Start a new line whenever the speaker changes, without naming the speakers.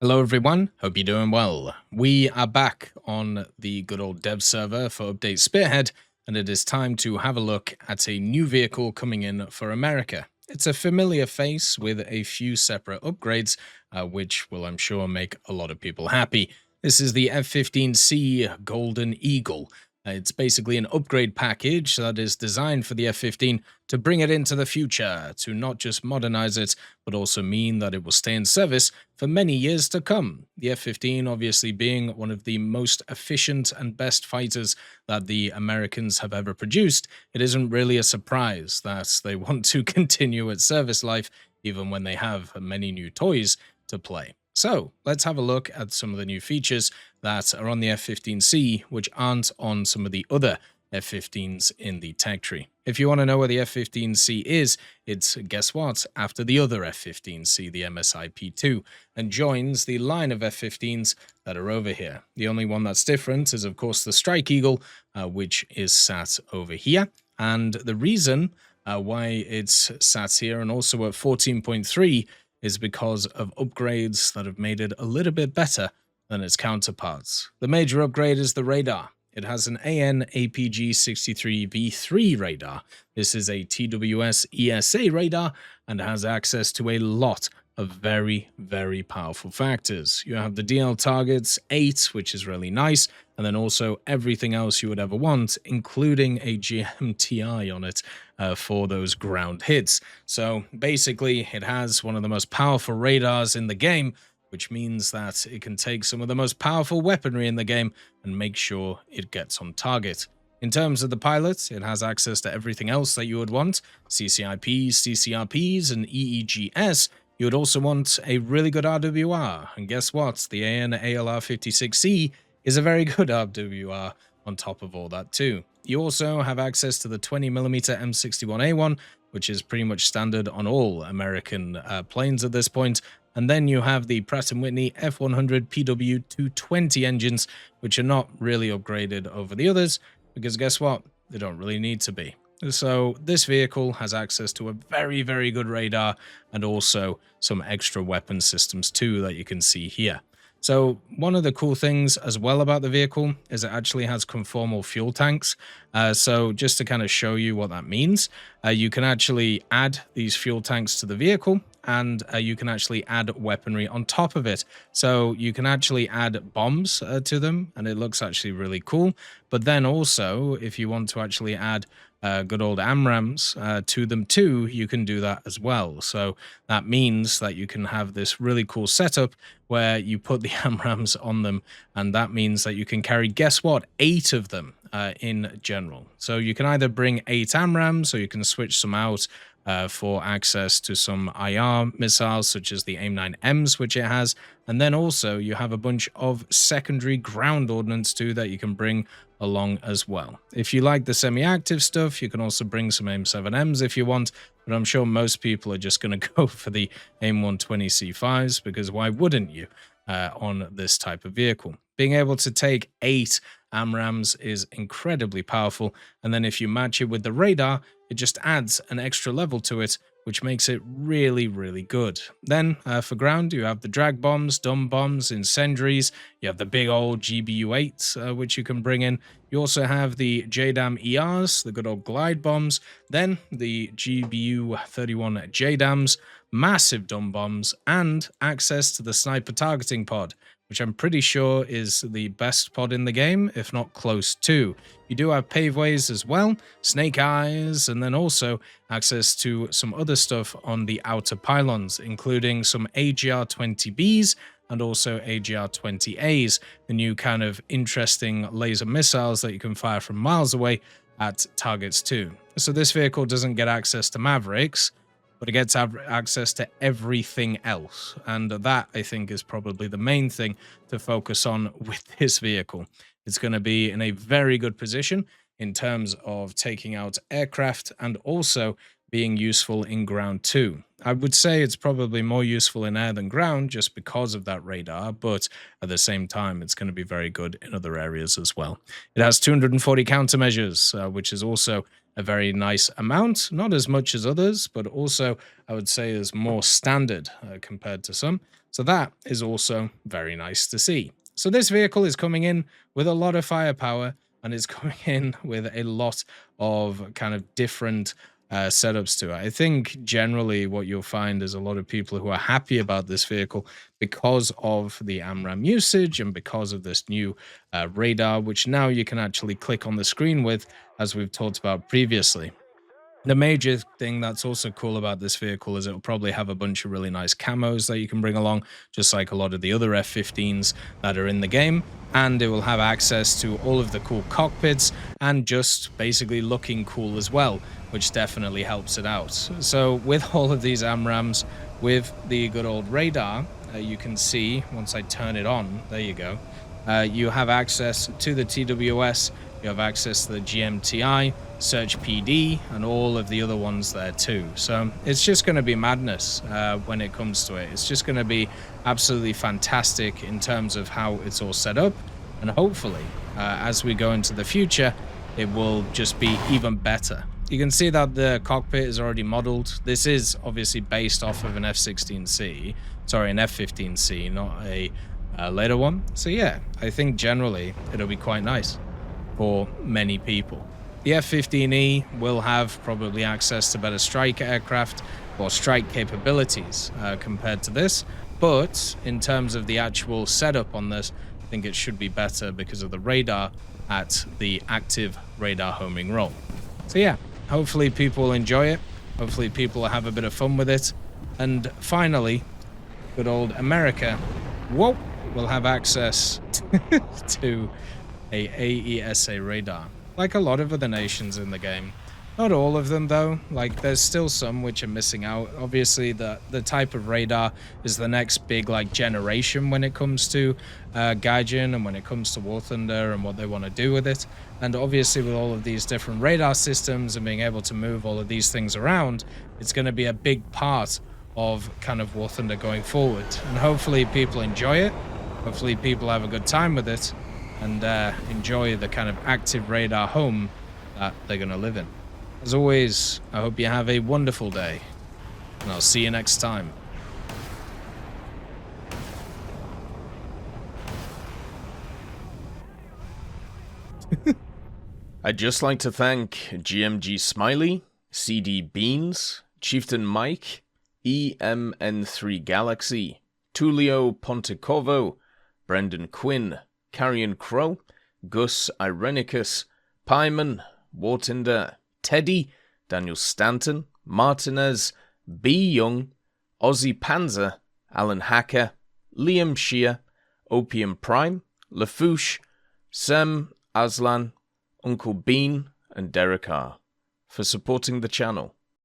Hello everyone, hope you're doing well. We are back on the good old dev server for Update Spearhead, and it is time to have a look at a new vehicle coming in for America. It's a familiar face with a few separate upgrades, which will, I'm sure, make a lot of people happy. This is the F-15C Golden Eagle. It's basically an upgrade package that is designed for the F-15 to bring it into the future, to not just modernize it, but also mean that it will stay in service for many years to come. The F-15 obviously being one of the most efficient and best fighters that the Americans have ever produced, it isn't really a surprise that they want to continue its service life even when they have many new toys to play. So let's have a look at some of the new features that are on the F-15C, which aren't on some of the other F-15s in the tech tree. If you want to know where the F-15C is, it's, guess what, after the other F-15C, the MSIP-2, and joins the line of F-15s that are over here. The only one that's different is, of course, the Strike Eagle, which is sat over here. And the reason why it's sat here and also at 14.3 is because of upgrades that have made it a little bit better than its counterparts. The major upgrade is the radar. It has an AN APG-63V3 radar. This is a TWS ESA radar and has access to a lot of very, very powerful factors. You have the DL targets 8, which is really nice, and then also everything else you would ever want, including a GMTI on it for those ground hits. So basically, it has one of the most powerful radars in the game, which means that it can take some of the most powerful weaponry in the game and make sure it gets on target. In terms of the pilot, it has access to everything else that you would want, CCIPs, CCRPs, and EEGS. You would also want a really good RWR, and guess what? The AN ALR56C is a very good RWR on top of all that too. You also have access to the 20mm M61A1, which is pretty much standard on all American planes at this point. And then you have the Pratt & Whitney F100 PW220 engines, which are not really upgraded over the others, because guess what? They don't really need to be. So this vehicle has access to a very, very good radar and also some extra weapon systems too that you can see here. So one of the cool things as well about the vehicle is it actually has conformal fuel tanks. So just to kind of show you what that means, you can actually add these fuel tanks to the vehicle, and you can actually add weaponry on top of it. So you can actually add bombs to them, and it looks actually really cool. But then also, if you want to actually add good old AMRAAMs to them too, you can do that as well. So that means that you can have this really cool setup where you put the AMRAAMs on them, and that means that you can carry, guess what, 8 of them in general. So you can either bring 8 AMRAAMs, or you can switch some out for access to some IR missiles, such as the AIM-9Ms, which it has. And then also you have a bunch of secondary ground ordnance too that you can bring along as well. If you like the semi-active stuff, you can also bring some AIM-7Ms if you want, but I'm sure most people are just going to go for the AIM-120C5s, because why wouldn't you on this type of vehicle? Being able to take 8 AMRAAMs is incredibly powerful, and then if you match it with the radar, it just adds an extra level to it, which makes it really, really good. Then for ground, you have the drag bombs, dumb bombs, incendiaries. You have the big old GBU-8s, which you can bring in. You also have the JDAM ERs, the good old glide bombs. Then the GBU-31 JDAMs, massive dumb bombs, and access to the sniper targeting pod, which I'm pretty sure is the best pod in the game, if not close to. You do have paveways as well, snake eyes, and then also access to some other stuff on the outer pylons, including some AGR-20Bs and also AGR-20As, the new kind of interesting laser missiles that you can fire from miles away at targets too. So this vehicle doesn't get access to Mavericks, but it gets access to everything else. And that, I think, is probably the main thing to focus on with this vehicle. It's going to be in a very good position in terms of taking out aircraft and also being useful in ground too. I would say it's probably more useful in air than ground just because of that radar, but at the same time, it's going to be very good in other areas as well. It has 240 countermeasures, which is also a very nice amount, not as much as others, but also I would say is more standard compared to some. So that is also very nice to see. So this vehicle is coming in with a lot of firepower, and it's coming in with a lot of kind of different setups to it. I think generally what you'll find is a lot of people who are happy about this vehicle because of the AMRAAM usage and because of this new radar, which now you can actually click on the screen with, as we've talked about previously. The major thing that's also cool about this vehicle is it'll probably have a bunch of really nice camos that you can bring along, just like a lot of the other F-15s that are in the game. And it will have access to all of the cool cockpits and just basically looking cool as well, which definitely helps it out. So with all of these AMRAAMs, with the good old radar, you can see, once I turn it on, there you go, you have access to the TWS, you have access to the GMTI, Search PD, and all of the other ones there too. So it's just going to be madness when it comes to it. It's just going to be absolutely fantastic in terms of how it's all set up. And hopefully, as we go into the future, it will just be even better. You can see that the cockpit is already modeled. This is obviously based off of an F-16C. Sorry, an F-15C, not a later one. So yeah, I think generally it'll be quite nice for many people. The F-15E will have probably access to better strike aircraft or strike capabilities compared to this, but in terms of the actual setup on this, I think it should be better because of the radar at the active radar homing role. So yeah, hopefully people will enjoy it, hopefully people will have a bit of fun with it, and finally, good old America, will have access to a AESA radar. Like a lot of other nations in the game. Not all of them though, like there's still some which are missing out. Obviously the type of radar is the next big like generation when it comes to Gaijin and when it comes to War Thunder and what they want to do with it. And obviously with all of these different radar systems and being able to move all of these things around, it's going to be a big part of kind of War Thunder going forward. And hopefully people enjoy it, hopefully people have a good time with it, and enjoy the kind of active radar home that they're going to live in. As always, I hope you have a wonderful day, and I'll see you next time.
I'd just like to thank GMG Smiley, CD Beans, Chieftain Mike, EMN3 Galaxy, Tulio Pontecorvo, Brendan Quinn, Carrion Crow, Gus Irenicus, Pyman, Wartinder, Teddy, Daniel Stanton, Martinez, B. Young, Ozzy Panzer, Alan Hacker, Liam Shear, Opium Prime, Lafouche, Sem, Aslan, Uncle Bean, and Derek R. for supporting the channel.